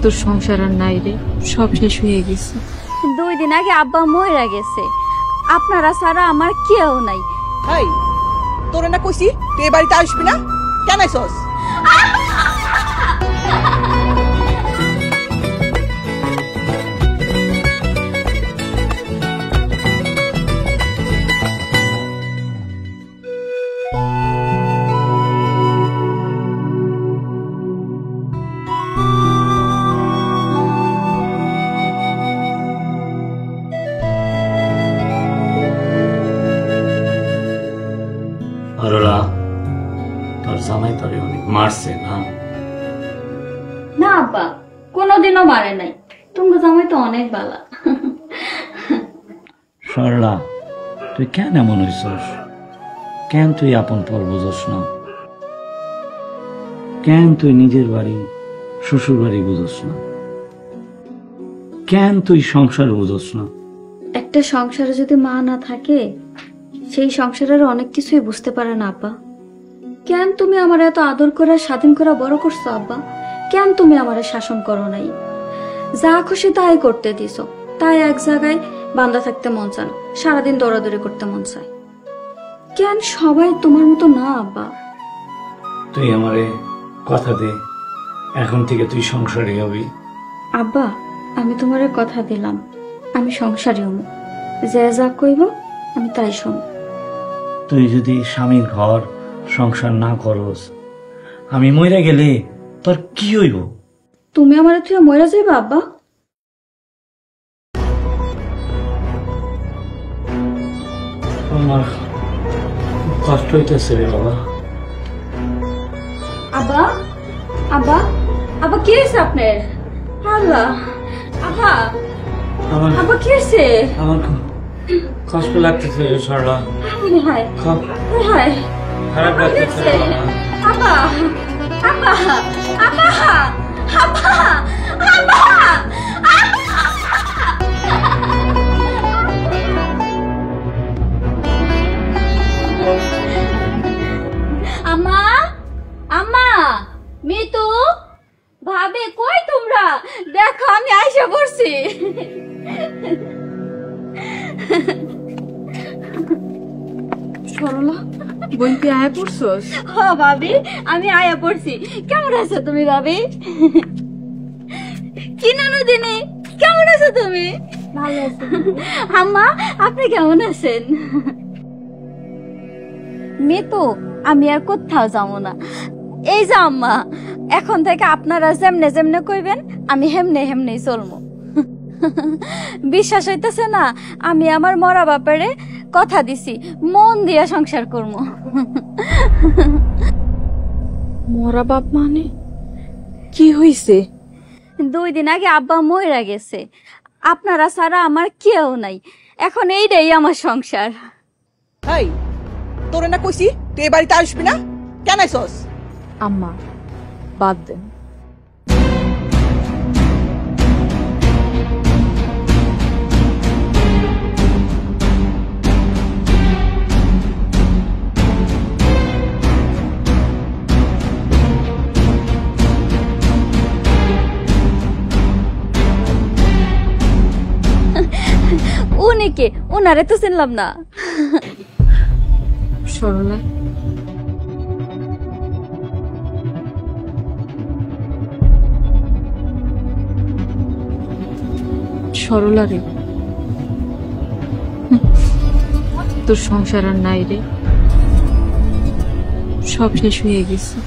তোর সংসার আর নাই রে, সব শেষ হয়ে গেছে। 2 দিন আগে আব্বা মরে গেছে, আপনারা ছাড়া আমার কেউ নাই। হাই, তোরে না কইছি তুই এই বাড়িতে আসবি না, কেন আইছস? অরলা, তোর জামাই তোরে অনেক মারছে না? না আব্বা, কোনোদিনও মারে নাই, তুমি জামাই তো অনেক বালা। সরলা, তুই কেন এমন হইছস? কেন তুই আপন পর বুঝস না? কেন তুই নিজের বাড়ি শ্বশুর বাড়ি বুঝস না? কেন তুই সংসার বুঝস না? একটা সংসারে যদি মা না থাকে, সেই সংসারের অনেক কিছুই বুঝতে পারে না আব্বা। কেন তুমি আমার এত আদর করে স্বাধীন করে বড় করছো আব্বা? কেন তুমি আমারে শাসন করো নাই? যা খুশি তাই করতে দিছো, তাই এক জায়গায় বান্ধা থাকতে মন চায় না, সারাদিন দৌড়াদৌড়ি করতে মন চায়। কেন সবাই তোমার মতো না আব্বা? তুই আমারে কথা দে, এখন থেকে তুই সংসারী হবি। আব্বা, আমি তোমারে কথা দিলাম, আমি সংসারী হব, যে যা কইব আমি তাই শুন। তুই যদি স্বামীর ঘর সংসার না করস, আমি মরে গেলে তোর কি হইব? তুমি আমার তুই মরে যাইবা আব্বা? আমার খুব কষ্ট হইতেছে রে বাবা। আব্বা, আব্বা, আব্বা কি হয়েছে আপনার? আল্লাহ, আব্বা, আমার আব্বা কি হয়েছে? আমার খুব কষ্ট লাগতেছে রে সরলা, হায় খুব হায়, খারাপ লাগতেছে রে বাবা। আব্বা, আব্বা, আব্বা, আব্বা, আব্বা, আম্মা, আম্মা, মিতু, ভাবে কই তোমরা? দেখো আমি আইসা পড়ছি। সরলা, বোন তুই আয়া পড়ছস? হ ভাবি, আমি আয়া পড়ছি। কেমন আছো তুমি ভাবি? কি নানু দিনে, কেমন আছো তুমি? ভালো আছি। আম্মা, আপনি কেমন আছেন? মেতো, আমি আর কোথাও যাবো না। এই যে আম্মা, এখন থেকে আপনারা যেমনে যেমনে কইবেন আমি হেমনে হেমনেই চলবো। বিশ্বাস হইতেছে না? আমি আমার মরা বাপারে কথা দিছি, মন দিয়া সংসার করবো। মরা বাপ মানে কি হইছে? 2 দিন আগে আব্বা মইরা গেছে, আপনারা ছাড়া আমার কেউ নাই, এখন এইটাই আমার সংসার। হাই, তোরে না কইছি তুই এই বাড়িতে আসবি না, কেন আইছস? আম্মা, বাদ দেন। উনি কে? ওনারে তো চিনলাম না। সরলা, সরলা রে, তোর সংসার আর নাই রে, সব শেষ হয়ে গেছে।